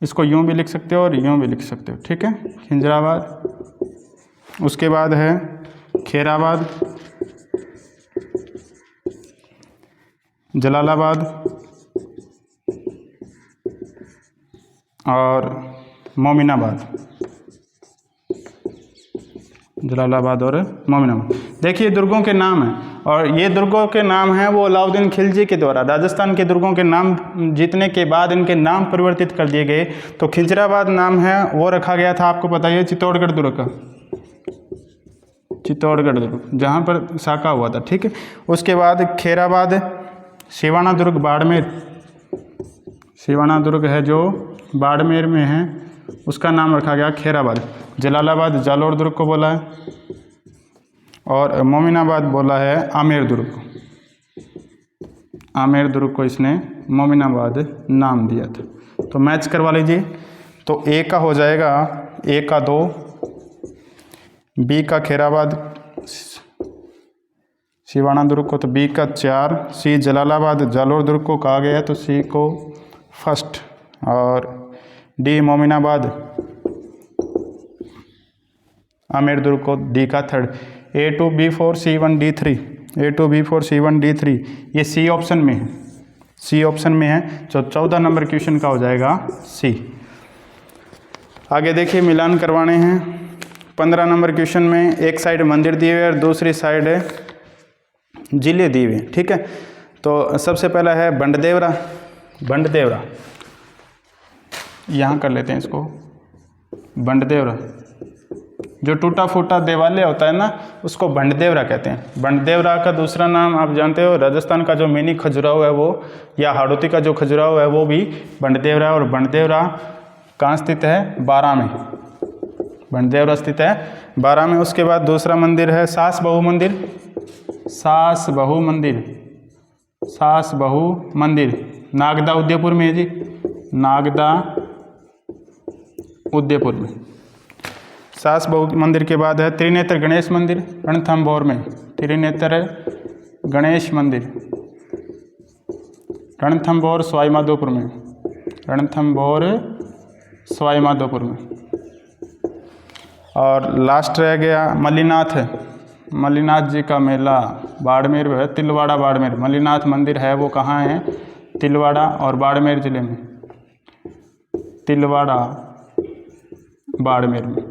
इसको यूं भी लिख सकते हो और यूं भी लिख सकते हो, ठीक है। खिजराबाद उसके बाद है खैराबाद, जलालाबाद और मोमिनाबाद। जलालाबाद और मोमिनाबाद। देखिए दुर्गों के नाम हैं, और ये दुर्गों के नाम हैं वो अलाउद्दीन खिलजी के द्वारा राजस्थान के दुर्गों के नाम जीतने के बाद इनके नाम परिवर्तित कर दिए गए। तो खिंजराबाद नाम है वो रखा गया था, आपको पता है, चित्तौड़गढ़ दुर्ग का, चित्तौड़गढ़ दुर्ग जहाँ पर साका हुआ था। ठीक है, उसके बाद खैराबाद, सिवाना दुर्ग बाड़मेर, सिवाना दुर्ग है जो बाड़मेर में है, उसका नाम रखा गया खैराबाद। जलालाबाद जालोर दुर्ग को बोला है, और मोमिनाबाद बोला है आमेर दुर्ग को। आमेर दुर्ग को इसने मोमिनाबाद नाम दिया था। तो मैच करवा लीजिए। तो ए का हो जाएगा, ए का 2, बी का खैराबाद सिवाना दुर्ग को, तो बी का 4, सी जलालाबाद जालोर दुर्ग को कहा गया है, तो सी को फर्स्ट, और डी मोमिनाबाद आमेर दुर्ग को डी का 3rd। A2B4C1D3, A2B4C1D3 ये सी ऑप्शन में है, सी ऑप्शन में है। तो 14 नंबर क्वेश्चन का हो जाएगा सी। आगे देखिए मिलान करवाने हैं। 15 नंबर क्वेश्चन में एक साइड मंदिर दिए हुए और दूसरी साइड जिले दिए हुए। ठीक है, तो सबसे पहला है बंडदेवरा। बंडदेवरा यहाँ कर लेते हैं इसको। बंडदेवरा जो टूटा फूटा देवालय होता है ना, उसको बंडदेवरा कहते हैं। बंडदेवरा का दूसरा नाम आप जानते हो, राजस्थान का जो मिनी खजुराहो है वो, या हाड़ौती का जो खजुराहो है वो भी बंडदेवरा है। और बंडदेवरा कहाँ स्थित है? बारां में। बंडदेवरा स्थित है बारां में। उसके बाद दूसरा मंदिर है सास बहू मंदिर। सास बहू मंदिर, सास बहू मंदिर नागदा उदयपुर में है जी, नागदा उदयपुर में। सास बहू मंदिर के बाद है त्रिनेत्र गणेश मंदिर रणथंभौर में। त्रिनेत्र गणेश मंदिर रणथंभौर सवाई माधोपुर में, रणथंभौर सवाई माधोपुर में। और लास्ट रह गया मल्लीनाथ, मल्लीनाथ जी का मेला बाड़मेर है, तिलवाड़ा बाड़मेर। मल्लीनाथ मंदिर है वो कहाँ है? तिलवाड़ा और बाड़मेर जिले में, तिलवाड़ा बाड़मेर में।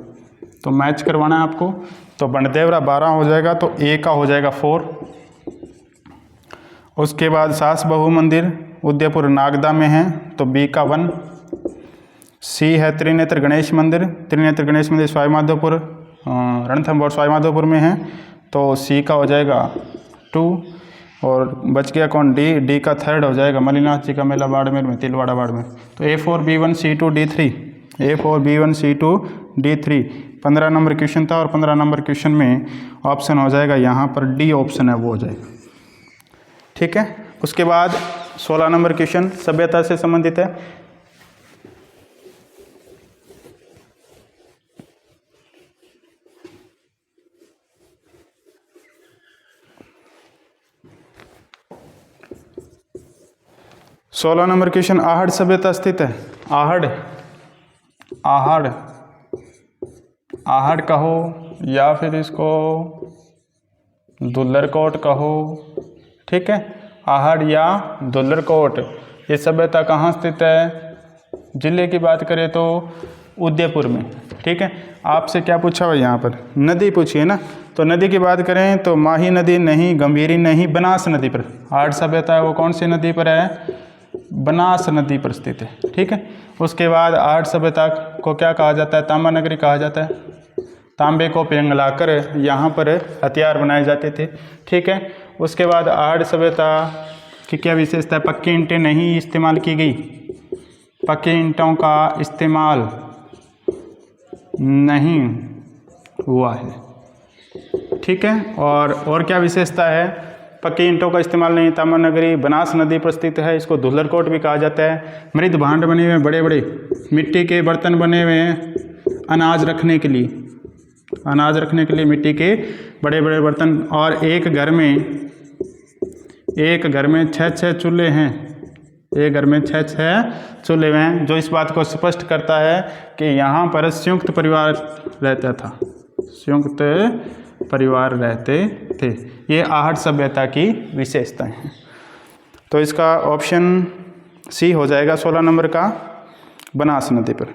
तो मैच करवाना है आपको। तो बंडदेवरा 12 हो जाएगा, तो ए का हो जाएगा 4। उसके बाद सास बहू मंदिर उदयपुर नागदा में है, तो बी का 1। सी है त्रिनेत्र गणेश मंदिर, त्रिनेत्र गणेश मंदिर सवाई माधोपुर रणथंभौर सवाई माधोपुर में है, तो सी का हो जाएगा 2। और बच गया कौन? डी, डी का 3rd हो जाएगा मल्लीनाथ जी का मेला बाड़मेर में, तिलवाड़ा बाड़मेर। तो A4B1C2D3, A4B1C2D3 15 नंबर क्वेश्चन था। और 15 नंबर क्वेश्चन में ऑप्शन हो जाएगा यहाँ पर डी ऑप्शन है वो हो जाएगा। ठीक है, उसके बाद 16 नंबर क्वेश्चन सभ्यता से संबंधित है। सोलह नंबर क्वेश्चन, आहड़ सभ्यता स्थित है। आहड़, आहड़, आहड़ कहो या फिर इसको दुल्लरकोट कहो। ठीक है, आहड़ या दुल्लरकोट, ये सभ्यता कहाँ स्थित है? जिले की बात करें तो उदयपुर में। ठीक है, आपसे क्या पूछा हुआ यहाँ पर? नदी पूछी है ना। तो नदी की बात करें तो माही नदी नहीं, गंभीरी नहीं, बनास नदी पर। आहड़ सभ्यता है वो कौन सी नदी पर है? बनास नदी पर स्थित है। ठीक है, उसके बाद आहड़ सभ्यता को क्या कहा जाता है? तांबा नगरी कहा जाता है। तांबे को पिघलाकर यहाँ पर हथियार बनाए जाते थे। ठीक है, उसके बाद आहड़ सभ्यता की क्या विशेषता है? पक्की ईंटें नहीं इस्तेमाल की गई, पक्की ईंटों का इस्तेमाल नहीं हुआ है। ठीक है, और क्या विशेषता है? पक्की ईंटों का इस्तेमाल नहीं। तांबा नगरी बनास नदी पर स्थित है, इसको दुल्लरकोट भी कहा जाता है। मृद भांड बने हुए बड़े बड़े, मिट्टी के बर्तन बने हुए हैं अनाज रखने के लिए, अनाज रखने के लिए मिट्टी के बड़े बड़े बर्तन। और एक घर में 6 चूल्हे हैं, एक घर में 6 चूल्हे हैं, जो इस बात को स्पष्ट करता है कि यहाँ पर संयुक्त परिवार रहता था, संयुक्त परिवार रहते थे। ये आहट सभ्यता की विशेषताएं हैं। तो इसका ऑप्शन सी हो जाएगा 16 नंबर का, बनास नदी पर।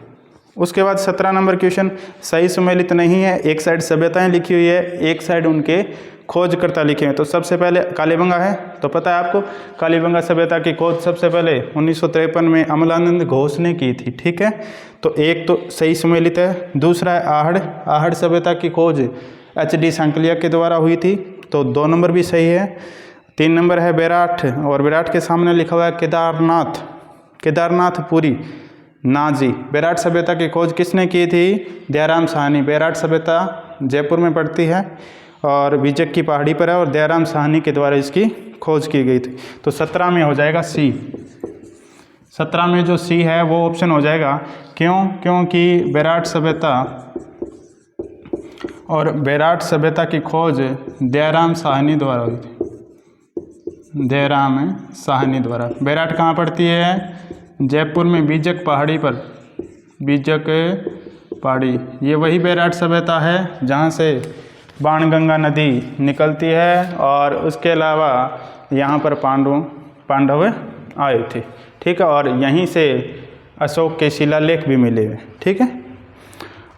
उसके बाद 17 नंबर क्वेश्चन सही सुमेलित नहीं है। एक साइड सभ्यताएं लिखी हुई है, एक साइड उनके खोजकर्ता लिखे हैं। तो सबसे पहले कालीबंगा है, तो पता है आपको कालीबंगा सभ्यता की खोज सबसे पहले 1953 में अमलानंद घोष ने की थी। ठीक है, तो एक तो सही सुमेलित है। दूसरा है आहड़, आहड़ सभ्यता की खोज HD सांकलिया के द्वारा हुई थी, तो 2 नंबर भी सही है। 3 नंबर है बेराठ, और बेराठ के सामने लिखा हुआ है केदारनाथ, केदारनाथपुरी नाजी। बेराठ सभ्यता की खोज किसने की थी? दयाराम साहनी। बेराठ सभ्यता जयपुर में पड़ती है और बीजक की पहाड़ी पर है, और दयाराम साहनी के द्वारा इसकी खोज की गई थी। तो 17 में हो जाएगा सी। 17 में जो सी है वो ऑप्शन हो जाएगा। क्यों? क्योंकि बेराठ सभ्यता और बेराठ सभ्यता की खोज दयाराम साहनी द्वारा हुई थी। दयाराम साहनी द्वारा। बेराठ कहाँ पड़ती है? जयपुर में बीजक पहाड़ी पर। बीजक पहाड़ी, ये वही बेराठ सभ्यता है जहाँ से बाणगंगा नदी निकलती है, और उसके अलावा यहाँ पर पांडव आए थे। ठीक है, और यहीं से अशोक के शिलालेख भी मिले हुए। ठीक है,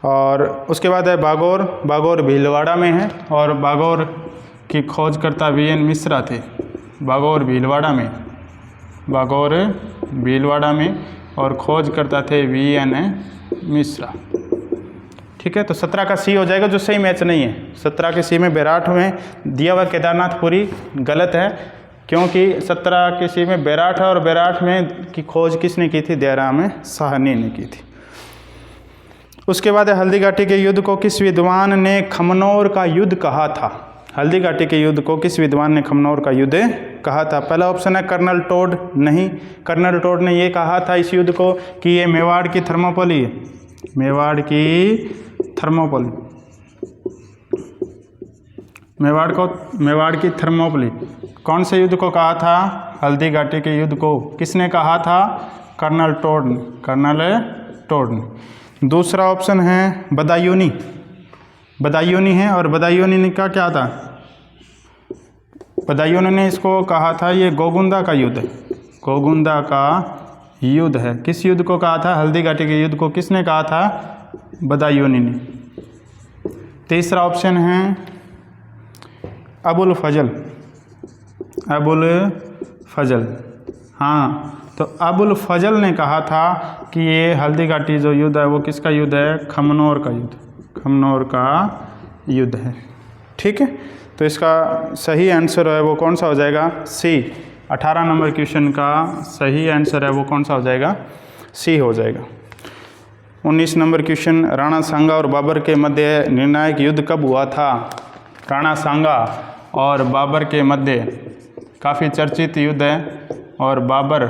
और उसके बाद है बागौर। बागौर भीलवाड़ा में है, और बागौर की खोजकर्ता VN मिश्रा थे। बागौर भीलवाड़ा में, बागौर भीलवाड़ा में, और खोज करता थे VN मिश्रा। ठीक है, तो 17 का सी हो जाएगा, जो सही मैच नहीं है। 17 के सी में बेराठ में दिया हुआ केदारनाथपुरी गलत है, क्योंकि 17 के सी में बेराठ है, और बेराठ में की खोज किसने की थी? दयाराम साहनी ने की थी। उसके बाद हल्दी घाटी के युद्ध को किस विद्वान ने खमनौर का युद्ध कहा था? हल्दी घाटी के युद्ध को किस विद्वान ने खमनौर का युद्ध कहा था? पहला ऑप्शन है कर्नल टोड। नहीं, कर्नल टोड ने ये कहा था इस युद्ध को कि ये मेवाड़ की थर्मोपली है। मेवाड़ की थर्मोपली, मेवाड़ की थर्मोपली। कौन से युद्ध को कहा था? हल्दी घाटी के युद्ध को किसने कहा था? कर्नल टोड ने, कर्नल टोड ने। दूसरा ऑप्शन है बदायूनी। बदायूनी है, और बदायूनी ने का क्या था? बदायूनी ने इसको कहा था ये गोगुंदा का युद्ध है। गोगुंदा का युद्ध है। किस युद्ध को कहा था? हल्दी घाटी के युद्ध को किसने कहा था? बदायूनी ने। तीसरा ऑप्शन है अबुल फजल। अबुल फजल, हाँ, तो अबुल फजल ने कहा था कि ये हल्दी घाटी जो युद्ध है वो किसका युद्ध है? खमनौर का युद्ध, खमनौर का युद्ध है। ठीक है, तो इसका सही आंसर है वो कौन सा हो जाएगा? सी। 18 नंबर क्वेश्चन का सही आंसर है वो कौन सा हो जाएगा? सी हो जाएगा। 19 नंबर क्वेश्चन राणा सांगा और बाबर के मध्य निर्णायक युद्ध कब हुआ था? राणा सांगा और बाबर के मध्य काफ़ी चर्चित युद्ध है, और बाबर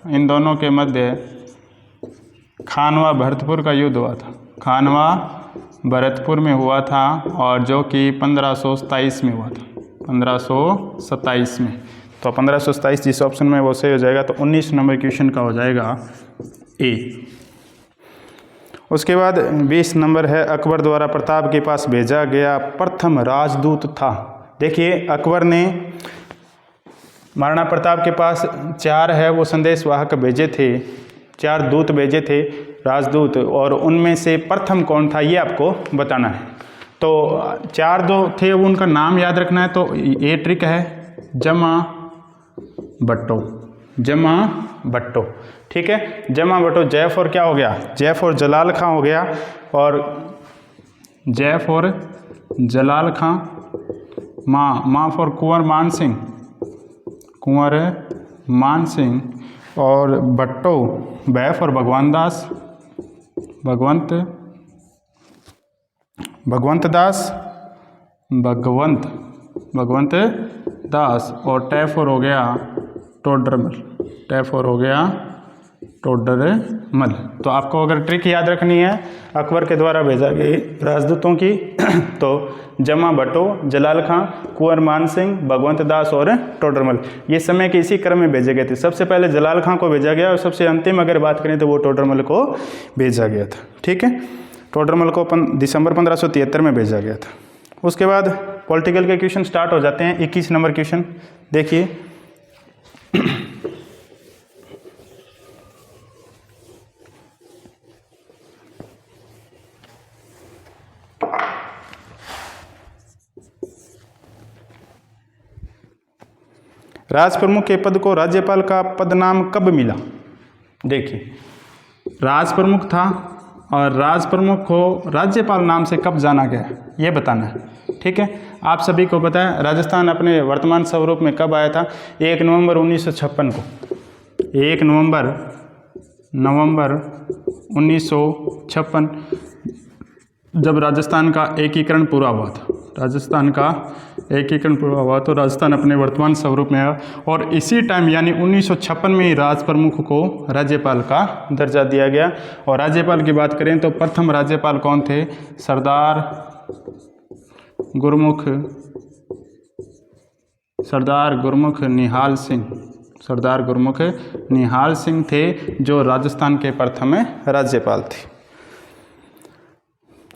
इन दोनों के मध्य खानवा भरतपुर का युद्ध हुआ था। खानवा भरतपुर में हुआ था, और जो कि 1527 में हुआ था। 1527 में। तो 1527 जिस ऑप्शन में वो सही हो जाएगा। तो 19 नंबर क्वेश्चन का हो जाएगा ए। उसके बाद 20 नंबर है अकबर द्वारा प्रताप के पास भेजा गया प्रथम राजदूत था। देखिए, अकबर ने महाराणा प्रताप के पास 4 है वो संदेश वाहक भेजे थे, 4 दूत भेजे थे, राजदूत, और उनमें से प्रथम कौन था ये आपको बताना है। तो 4 जो थे उनका नाम याद रखना है। तो ये ट्रिक है, जमा भट्टो, जमा भट्टो। ठीक है, जमा भट्टो। जय फॉर क्या हो गया? जय फॉर जलाल खां हो गया, और जय फॉर जलाल खां, माँ फॉर कुंवर मान सिंह, कुंवर मान सिंह, और भट्टो बै फॉर भगवान दास, भगवंत दास, भगवंत दास, और टैफोर हो गया टोडरमल, टैफोर हो गया टोडरमल। तो आपको अगर ट्रिक याद रखनी है अकबर के द्वारा भेजा गए राजदूतों की, तो जमा भट्टो, जलाल खां, कुंवर मान सिंह, भगवंत दास और टोडरमल, ये समय के इसी क्रम में भेजे गए थे। सबसे पहले जलाल खां को भेजा गया, और सबसे अंतिम अगर बात करें तो वो टोडरमल को भेजा गया था। ठीक है, टोडरमल को दिसंबर 1573 में भेजा गया था। उसके बाद पॉलिटिकल के क्वेश्चन स्टार्ट हो जाते हैं। 21 नंबर क्वेश्चन देखिए, राज प्रमुख के पद को राज्यपाल का पद नाम कब मिला? देखिए, राज प्रमुख था और राज प्रमुख को राज्यपाल नाम से कब जाना गया ये बताना है। ठीक है, आप सभी को पता है राजस्थान अपने वर्तमान स्वरूप में कब आया था? 1 नवंबर 1956 को। 1 नवंबर 1956 जब राजस्थान का एकीकरण पूरा हुआ था। राजस्थान का एकीकरण पूरा हुआ तो राजस्थान अपने वर्तमान स्वरूप में आया और इसी टाइम यानी 1956 में ही राज प्रमुख को राज्यपाल का दर्जा दिया गया। और राज्यपाल की बात करें तो प्रथम राज्यपाल कौन थे? सरदार गुरमुख निहाल सिंह। सरदार गुरमुख निहाल सिंह थे जो राजस्थान के प्रथम राज्यपाल थे।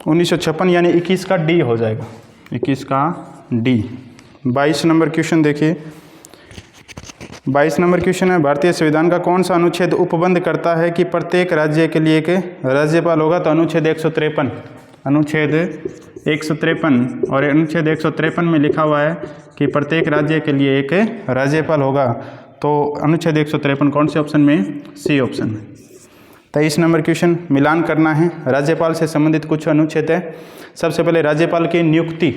1956 यानी 21 का डी हो जाएगा, 21 का डी। 22 नंबर क्वेश्चन देखिए, 22 नंबर क्वेश्चन है, भारतीय संविधान का कौन सा अनुच्छेद उपबंध करता है कि प्रत्येक राज्य के लिए एक राज्यपाल होगा? तो अनुच्छेद 153, अनुच्छेद 153। और अनुच्छेद 153 में लिखा हुआ है कि प्रत्येक राज्य के लिए एक राज्यपाल होगा। तो अनुच्छेद 153 कौन से ऑप्शन में? सी ऑप्शन में। 23 नंबर क्वेश्चन, मिलान करना है। राज्यपाल से संबंधित कुछ अनुच्छेद है। सबसे पहले राज्यपाल की नियुक्ति,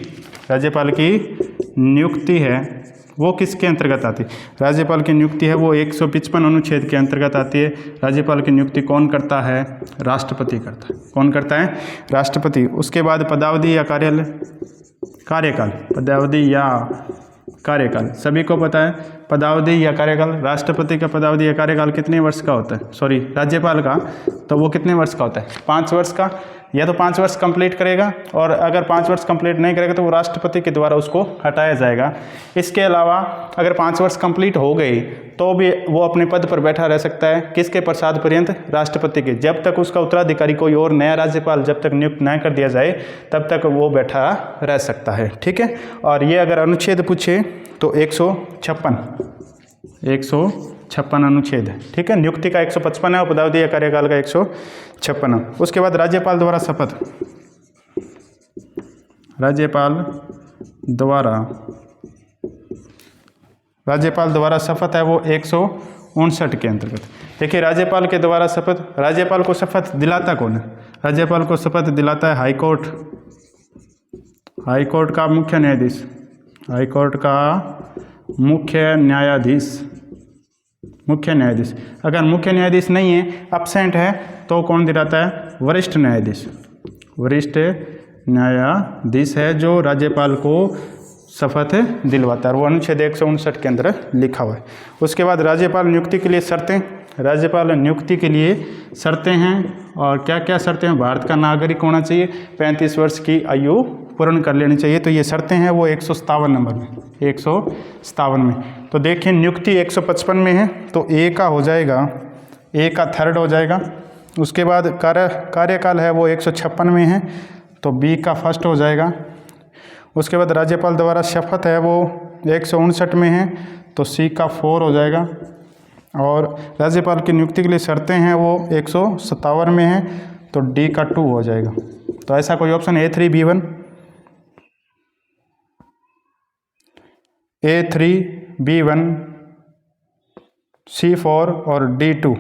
राज्यपाल की नियुक्ति है वो किसके अंतर्गत आती है? राज्यपाल की नियुक्ति है वो 155 अनुच्छेद के अंतर्गत आती है। राज्यपाल की नियुक्ति कौन करता है? राष्ट्रपति करता है। कौन करता है? राष्ट्रपति। उसके बाद पदावधि या कार्यकाल, पदावधि या कार्यकाल सभी को पता है। पदावधि या कार्यकाल, राष्ट्रपति का पदावधि या कार्यकाल कितने वर्ष का होता है? सॉरी, राज्यपाल का तो वो कितने वर्ष का होता है? 5 वर्ष का। या तो 5 वर्ष कंप्लीट करेगा और अगर 5 वर्ष कंप्लीट नहीं करेगा तो वो राष्ट्रपति के द्वारा उसको हटाया जाएगा। इसके अलावा अगर 5 वर्ष कंप्लीट हो गई तो भी वो अपने पद पर बैठा रह सकता है। किसके पश्चात पर्यंत? राष्ट्रपति के। जब तक उसका उत्तराधिकारी कोई और नया राज्यपाल जब तक नियुक्त न कर दिया जाए तब तक वो बैठा रह सकता है। ठीक है, और ये अगर अनुच्छेद पूछे तो 156 अनुच्छेद है। ठीक है, नियुक्ति का 155 है और पदावधि या कार्यकाल का 156 है। उसके बाद राज्यपाल द्वारा शपथ, राज्यपाल द्वारा शपथ है वो 159 के अंतर्गत। देखिए, राज्यपाल के द्वारा शपथ, राज्यपाल को शपथ दिलाता कौन है? राज्यपाल को शपथ दिलाता है हाईकोर्ट, हाईकोर्ट का मुख्य न्यायाधीश, हाईकोर्ट का मुख्य न्यायाधीश। अगर मुख्य न्यायाधीश नहीं है, अब्सेंट है, तो कौन दिलाता है? वरिष्ठ न्यायाधीश। वरिष्ठ न्यायाधीश है जो राज्यपाल को शपथ दिलवाता है। वो अनुच्छेद 159 के अंदर लिखा हुआ है। उसके बाद राज्यपाल नियुक्ति के लिए शर्तें, राज्यपाल नियुक्ति के लिए शर्तें हैं। और क्या क्या शर्तें हैं? भारत का नागरिक होना चाहिए, 35 वर्ष की आयु पूर्ण कर लेनी चाहिए। तो ये शर्तें हैं वो 157 नंबर में, 157 में। तो देखिए, नियुक्ति 155 में है तो ए का हो जाएगा, ए का थर्ड हो जाएगा। उसके बाद कार्यकाल है वो 156 में है तो बी का फर्स्ट हो जाएगा। उसके बाद राज्यपाल द्वारा शपथ है वो 159 में है तो सी का 4 हो जाएगा। और राज्यपाल की नियुक्ति के लिए शर्तें हैं वो 157 में है तो डी का 2 हो जाएगा। तो ऐसा कोई ऑप्शन A3B1, A3B1, C4 और D2।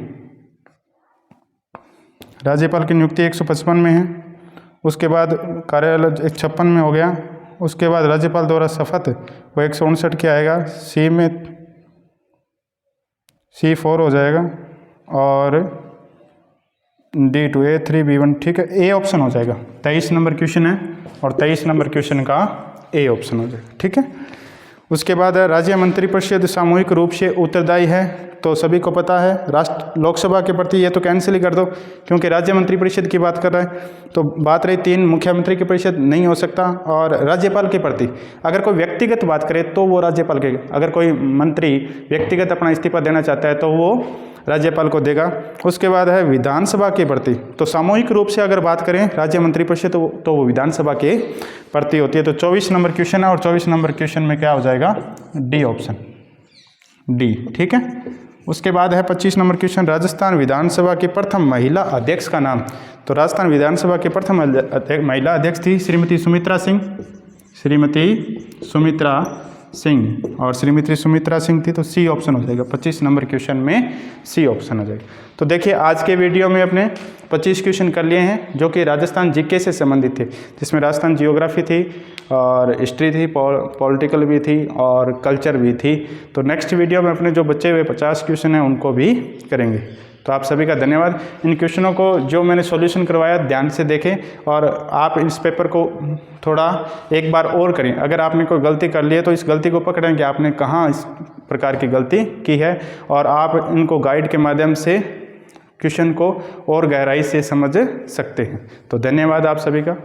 राज्यपाल की नियुक्ति 155 में है। उसके बाद कार्यालय 156 में हो गया। उसके बाद राज्यपाल द्वारा शपथ वो 159 के आएगा, सी में C4 हो जाएगा और D2, A3B1। ठीक है, ए ऑप्शन हो जाएगा। 23 नंबर क्वेश्चन है और 23 नंबर क्वेश्चन का ए ऑप्शन हो जाएगा। ठीक है, उसके बाद राज्य मंत्रिपरिषद सामूहिक रूप से उत्तरदायी है। तो सभी को पता है लोकसभा के प्रति, ये तो कैंसिल ही कर दो क्योंकि राज्य मंत्रिपरिषद की बात कर रहा है। तो बात रही 3, मुख्यमंत्री की परिषद नहीं हो सकता। और राज्यपाल के प्रति अगर कोई व्यक्तिगत बात करे तो वो राज्यपाल के, अगर कोई मंत्री व्यक्तिगत अपना इस्तीफा देना चाहता है तो वो राज्यपाल को देगा। उसके बाद है विधानसभा के प्रति, तो सामूहिक रूप से अगर बात करें राज्य मंत्रिपरिषद तो वो विधानसभा के प्रति होती है। तो 24 नंबर क्वेश्चन है और 24 नंबर क्वेश्चन में क्या हो जाएगा, डी ऑप्शन, डी, ठीक है। उसके बाद है 25 नंबर क्वेश्चन, राजस्थान विधानसभा की प्रथम महिला अध्यक्ष का नाम। तो राजस्थान विधानसभा की प्रथम महिला अध्यक्ष थी श्रीमती सुमित्रा सिंह, श्रीमती सुमित्रा सिंह, और श्रीमती सुमित्रा सिंह थी, तो सी ऑप्शन हो जाएगा। 25 नंबर क्वेश्चन में सी ऑप्शन हो जाएगा। तो देखिए आज के वीडियो में अपने 25 क्वेश्चन कर लिए हैं जो कि राजस्थान जीके से संबंधित थे, जिसमें राजस्थान जियोग्राफी थी और हिस्ट्री थी, पॉलिटिकल भी थी और कल्चर भी थी। तो नेक्स्ट वीडियो में अपने जो बचे हुए 50 क्वेश्चन हैं उनको भी करेंगे। तो आप सभी का धन्यवाद। इन क्वेश्चनों को जो मैंने सॉल्यूशन करवाया ध्यान से देखें और आप इस पेपर को थोड़ा एक बार और करें। अगर आपने कोई गलती कर ली है तो इस गलती को पकड़ें कि आपने कहाँ इस प्रकार की गलती की है, और आप इनको गाइड के माध्यम से क्वेश्चन को और गहराई से समझ सकते हैं। तो धन्यवाद आप सभी का।